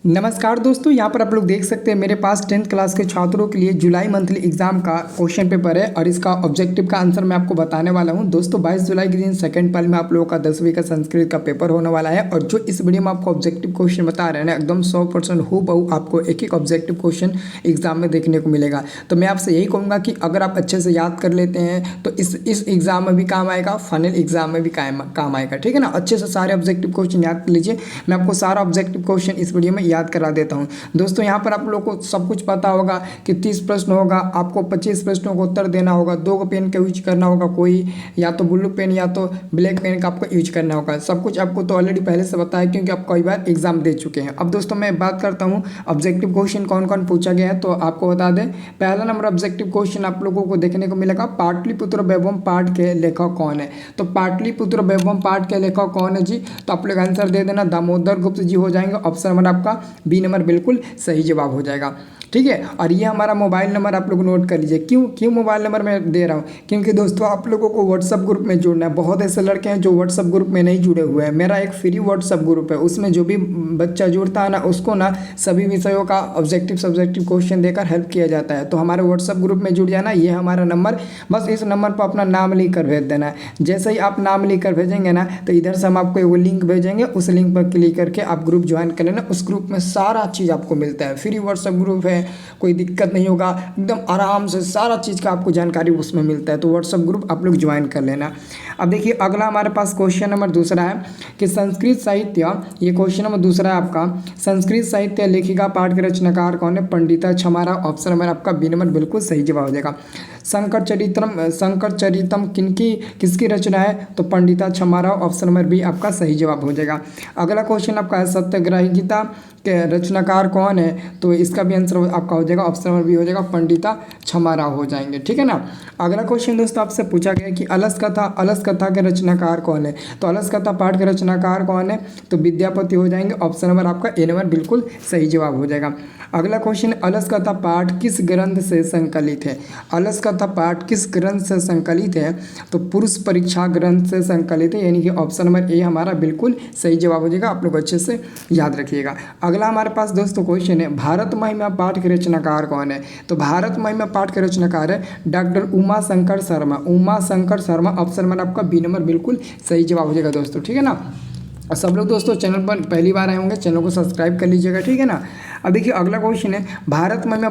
नमस्कार दोस्तों, यहाँ पर आप लोग देख सकते हैं मेरे पास 10th क्लास के छात्रों के लिए जुलाई मंथली एग्जाम का क्वेश्चन पेपर है और इसका ऑब्जेक्टिव का आंसर मैं आपको बताने वाला हूँ। दोस्तों 22 जुलाई के दिन सेकंड पल में आप लोगों का 10वीं का संस्कृत का पेपर होने वाला है और जो इस वीडियो में आपको ऑब्जेक्टिव क्वेश्चन बता रहे हैं ना, एकदम 100% हूबहू आपको एक एक ऑब्जेक्टिव क्वेश्चन एग्जाम में देखने को मिलेगा। तो मैं आपसे यही कहूँगा कि अगर आप अच्छे से याद कर लेते हैं तो इस एग्जाम में भी काम आएगा, फाइनल एग्जाम में भी काम आएगा। ठीक है ना, अच्छे से सारे ऑब्जेक्टिव क्वेश्चन याद कर लीजिए। मैं आपको सारा ऑब्जेक्टिव क्वेश्चन इस वीडियो में याद करा देता हूँ। दोस्तों यहाँ पर आप लोग को सब कुछ पता होगा कि 30 प्रश्न होगा, आपको 25 प्रश्नों को उत्तर देना होगा, 2 पेन का यूज करना होगा, कोई या तो ब्लू पेन या तो ब्लैक पेन का आपको यूज करना होगा। सब कुछ आपको तो ऑलरेडी पहले से पता है क्योंकि आप कई बार एग्जाम दे चुके हैं। अब दोस्तों मैं बात करता हूँ ऑब्जेक्टिव क्वेश्चन कौन कौन पूछा गया है, तो आपको बता दें पहला नंबर ऑब्जेक्टिव क्वेश्चन आप लोगों को देखने को मिलेगा, पाटलिपुत्र वैभव पाठ के लेखक कौन है। तो पाटलिपुत्र वैभव पाठ के लेखक कौन है जी, तो आप लोग आंसर दे देना, दामोदर गुप्त जी हो जाएंगे। ऑप्शन नंबर आपका बी नंबर बिल्कुल सही जवाब हो जाएगा। ठीक है, और ये हमारा मोबाइल नंबर आप लोग नोट कर लीजिए। क्यों मोबाइल नंबर मैं दे रहा हूँ, क्योंकि दोस्तों आप लोगों को व्हाट्सअप ग्रुप में जुड़ना है। बहुत ऐसे लड़के हैं जो व्हाट्सअप ग्रुप में नहीं जुड़े हुए हैं। मेरा एक फ्री व्हाट्सअप ग्रुप है, उसमें जो भी बच्चा जुड़ता है ना, उसको ना सभी विषयों का ऑब्जेक्टिव सब्जेक्टिव क्वेश्चन देकर हेल्प किया जाता है। तो हमारे व्हाट्सअप ग्रुप में जुड़ जाना, ये हमारा नंबर, बस इस नंबर पर अपना नाम लिख कर भेज देना है। जैसे ही आप नाम लिख कर भेजेंगे ना, तो इधर से हम आपको एक लिंक भेजेंगे, उस लिंक पर क्लिक करके आप ग्रुप ज्वाइन कर लेना। उस ग्रुप में सारा चीज़ आपको मिलता है, फ्री व्हाट्सअप ग्रुप है, कोई दिक्कत नहीं होगा, एकदम आराम से सारा चीज़ का आपको जानकारी उसमें मिलता है। तो व्हाट्सअप ग्रुप आप लोग ज्वाइन कर लेना। अब देखिए अगला हमारे पास क्वेश्चन नंबर दूसरा है कि संस्कृत साहित्य, ये क्वेश्चन नंबर दूसरा है आपका, संस्कृत साहित्य लेखिका पाठ के रचनाकार कौन है, पंडिता छमारा। ऑप्शन नंबर आपका बी नंबर बिल्कुल सही जवाब हो जाएगा। शंकर चरितम किसकी रचना है, तो पंडिता छमारा। ऑप्शन नंबर बी आपका सही जवाब हो जाएगा। अगला क्वेश्चन आपका है सत्याग्रह गीता के रचनाकार कौन है, तो इसका भी आंसर आपका हो जाएगा, ऑप्शन नंबर बी हो जाएगा, पंडिता छमारा हो जाएंगे। ठीक है ना। अगला क्वेश्चन दोस्तों आपसे पूछा गया कि अलस कथा के रचनाकार कौन है, तो अलस कथा पाठ के रचनाकार कौन है, तो विद्यापति हो जाएंगे। ऑप्शन नंबर आपका ए नंबर बिल्कुल सही जवाब हो जाएगा। अगला क्वेश्चन अलस कथा पाठ किस ग्रंथ से संकलित है, अलस कथा पाठ किस ग्रंथ से संकलित है, तो पुरुष परीक्षा ग्रंथ से संकलित है, यानी कि ऑप्शन नंबर ए हमारा बिल्कुल सही जवाब हो जाएगा। आप लोग अच्छे से याद रखिएगा। अगला हमारे पास दोस्तों क्वेश्चन है भारत महिमा पाठ के रचनाकार कौन है, तो भारत महिमा पाठ के रचनाकार है doctor Uma Shankar Sharma. Option number आपका बी नंबर बिल्कुल सही जवाब हो जाएगा दोस्तों। ठीक है ना। सब लोग दोस्तों चैनल पर पहली बार आए होंगे, चैनल को सब्सक्राइब कर लीजिएगा। ठीक है ना। अब देखिए अगला क्वेश्चन है भारत महिमा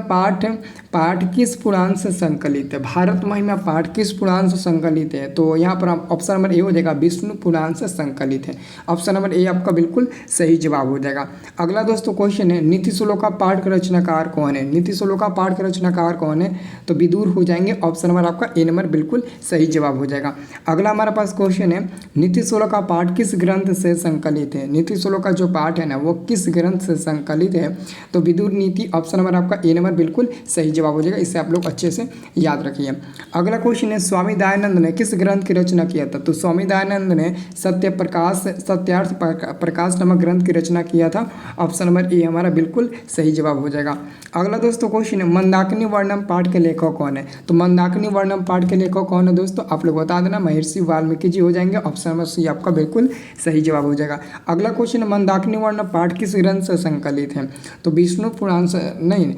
पाठ किस पुराण से संकलित है, भारत महिमा पाठ किस पुराण से संकलित है, तो यहाँ पर ऑप्शन नंबर ए हो जाएगा, विष्णु पुराण से संकलित है। ऑप्शन नंबर ए आपका बिल्कुल सही जवाब हो जाएगा। अगला दोस्तों क्वेश्चन है नीति श्लोका पाठ का रचनाकार कौन है, नीति श्लोका पाठ का रचनाकार कौन है, तो विदुर हो जाएंगे। ऑप्शन नंबर आपका ए नंबर बिल्कुल सही जवाब हो जाएगा। अगला हमारे पास क्वेश्चन है नीति श्लोका पाठ किस ग्रंथ से संकलित है, नीति श्लोका जो पाठ है ना वो किस ग्रंथ से संकलित है, तो विदुर नीति। ऑप्शन नंबर आपका ए नंबर बिल्कुल सही जवाब हो जाएगा। इससे आप लोग अच्छे से याद रखिए। अगला क्वेश्चन है स्वामी दयानंद ने किस ग्रंथ की रचना किया था, तो स्वामी दयानंद ने सत्यार्थ प्रकाश नामक ग्रंथ की रचना किया था। ऑप्शन नंबर ए हमारा बिल्कुल सही जवाब हो जाएगा। अगला दोस्तों क्वेश्चन है मंदाकिनी वर्णम पाठ के लेखक कौन है, तो मंदाकिनी वर्णम पाठ के लेखक कौन है दोस्तों, आप लोग बता देना, महर्षि वाल्मीकि जी हो जाएंगे। ऑप्शन नंबर सी आपका बिल्कुल सही जवाब हो जाएगा। अगला क्वेश्चन है मंदाकिनी वर्णम पाठ किस ग्रंथ से संकलित है, तो विष्णु पुराण से नहीं,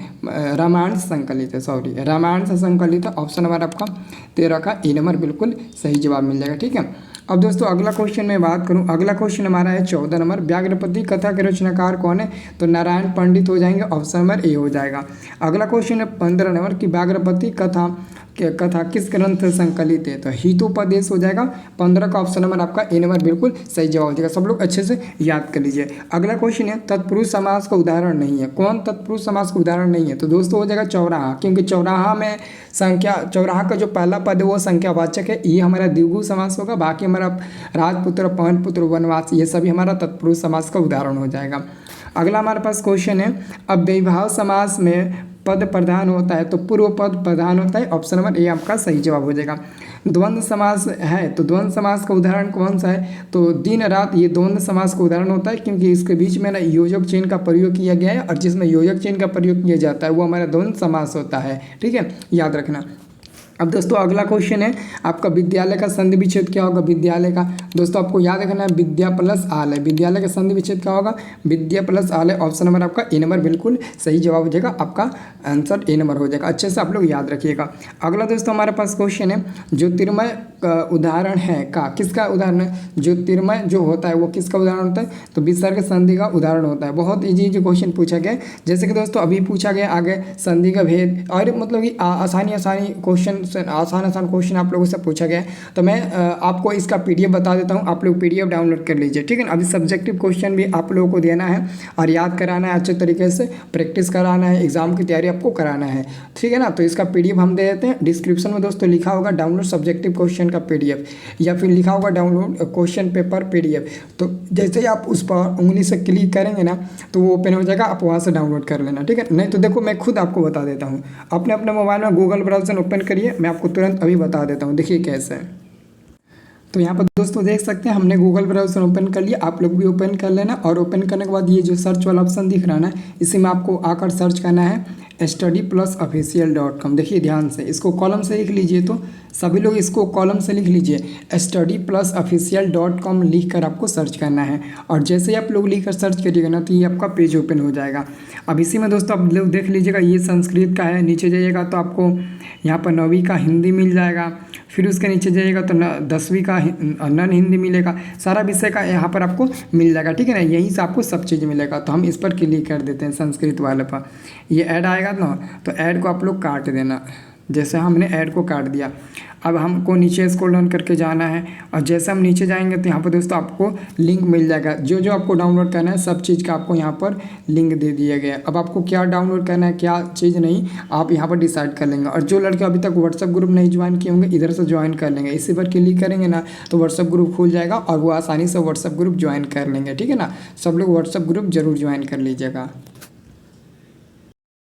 रामायण से संकलित है, सॉरी रामायण से संकलित है। ऑप्शन नंबर आपका 13 का ए नंबर बिल्कुल सही जवाब मिल जाएगा। ठीक है। अब दोस्तों अगला क्वेश्चन मैं बात करूं, अगला क्वेश्चन हमारा है 14 नंबर, व्याघ्रपति कथा के रचनाकार कौन है, तो नारायण पंडित हो जाएंगे। ऑप्शन नंबर ए हो जाएगा। अगला क्वेश्चन है 15 नंबर की व्याघ्रपति कथा किस ग्रंथ से संकलित है, तो हितोपदेश हो जाएगा। 15 का ऑप्शन नंबर आपका ए नंबर बिल्कुल सही जवाब हो जाएगा। सब लोग अच्छे से याद कर लीजिए। अगला क्वेश्चन है तत्पुरुष समास का उदाहरण नहीं है, कौन तत्पुरुष समास का उदाहरण नहीं है, तो दोस्तों हो जाएगा चौराहा, क्योंकि चौराहा में चौराहा का जो पहला पद है वो संख्यावाचक है, ये हमारा द्विगु समास होगा। बाकी हमारा राजपुत्र पवनपुत्र वनवास ये सभी हमारा तत्पुरुष समास का उदाहरण हो जाएगा। अगला हमारे पास क्वेश्चन है अब वैभाव समास में पद प्रधान होता है, तो पूर्व पद प्रधान होता है। ऑप्शन नंबर ए आपका सही जवाब हो जाएगा। द्वंद्व समास है, तो द्वंद्व समास का उदाहरण कौन सा है, तो दिन रात, ये द्वंद्व समास का उदाहरण होता है, क्योंकि इसके बीच में ना योजक चिन्ह का प्रयोग किया गया है, और जिसमें योजक चिन्ह का प्रयोग किया जाता है वो हमारा द्वंद्व समास होता है। ठीक है, याद रखना। अब दोस्तों अगला क्वेश्चन है आपका, विद्यालय का संधि विच्छेद क्या होगा। विद्यालय का दोस्तों आपको याद रखना है विद्या प्लस आलय। विद्यालय का संधि विच्छेद क्या होगा, विद्या प्लस आलय। ऑप्शन नंबर आपका ए नंबर बिल्कुल सही जवाब हो जाएगा, आपका आंसर ए नंबर हो जाएगा। अच्छे से आप लोग याद रखिएगा। अगला दोस्तों हमारे पास क्वेश्चन है, ज्योतिर्मय उदाहरण है का, किसका उदाहरण है। ज्योतिर्मय जो होता है वो किसका उदाहरण होता है, तो विसर्ग संधि का उदाहरण होता है। बहुत इजी क्वेश्चन पूछा गया है, जैसे कि दोस्तों अभी पूछा गया आगे संधि का भेद, और मतलब कि आसानी क्वेश्चन, आसान क्वेश्चन आप लोगों से पूछा गया है। तो मैं आपको इसका पीडीएफ बता देता हूँ, आप लोग पीडीएफ डाउनलोड कर लीजिए, ठीक है ना। अभी सब्जेक्टिव क्वेश्चन भी आप लोगों को देना है और याद कराना है, अच्छे तरीके से प्रैक्टिस कराना है, एग्जाम की तैयारी आपको कराना है, ठीक है ना। तो इसका पीडीएफ हम दे देते हैं, डिस्क्रिप्शन में दोस्तों लिखा होगा डाउनलोड सब्जेक्टिव क्वेश्चन का पीडीएफ, या फिर लिखा होगा डाउनलोड क्वेश्चन पेपर पीडीएफ। तो जैसे ही आप उस पर उंगली से क्लिक करेंगे ना तो वो ओपन हो जाएगा, आप वहाँ से डाउनलोड कर लेना, ठीक है। नहीं तो देखो मैं खुद आपको बता देता हूँ, अपने अपने मोबाइल में गूगल ब्राउज़र ओपन करिए, मैं आपको तुरंत अभी बता देता हूँ, देखिए कैसे। तो यहाँ पर दोस्तों देख सकते हैं हमने गूगल ब्राउज़र ओपन कर लिया, आप लोग भी ओपन कर लेना। और ओपन करने के बाद ये जो सर्च वाला ऑप्शन दिख रहा है ना, इसी में आपको आकर सर्च करना है studyplusofficial.com। देखिए ध्यान से, इसको कॉलम से लिख लीजिए, तो सभी लोग इसको कॉलम से लिख लीजिए, studyplusofficial.com लिख कर आपको सर्च करना है। और जैसे ही आप लोग लिख कर सर्च करिएगा ना तो ये आपका पेज ओपन हो जाएगा। अब इसी में दोस्तों आप लोग देख लीजिएगा, ये संस्कृत का है, नीचे जाइएगा तो आपको यहाँ पर 9वीं का हिंदी मिल जाएगा, फिर उसके नीचे जाइएगा तो 10वीं का नन हिंदी मिलेगा, सारा विषय का यहाँ पर आपको मिल जाएगा, ठीक है ना। यहीं से आपको सब चीज़ मिलेगा। तो हम इस पर क्लिक कर देते हैं संस्कृत वाले पर, ये ऐड आएगा ना, तो ऐड को आप लोग काट देना। जैसे हमने ऐड को काट दिया, अब हमको नीचे स्क्रॉल डाउन करके जाना है, और जैसे हम नीचे जाएंगे तो यहाँ पर दोस्तों आपको लिंक मिल जाएगा, जो जो आपको डाउनलोड करना है सब चीज़ का आपको यहाँ पर लिंक दे दिया गया है। अब आपको क्या डाउनलोड करना है क्या चीज़ नहीं, आप यहाँ पर डिसाइड कर लेंगे। और जो लड़के अभी तक व्हाट्सअप ग्रुप नहीं ज्वाइन किए होंगे, इधर से ज्वाइन कर लेंगे, इसी पर क्लिक करेंगे ना तो व्हाट्सअप ग्रुप खुल जाएगा और वो आसानी से व्हाट्सअप ग्रुप ज्वाइन कर लेंगे, ठीक है ना। सब लोग व्हाट्सअप ग्रुप जरूर ज्वाइन कर लीजिएगा।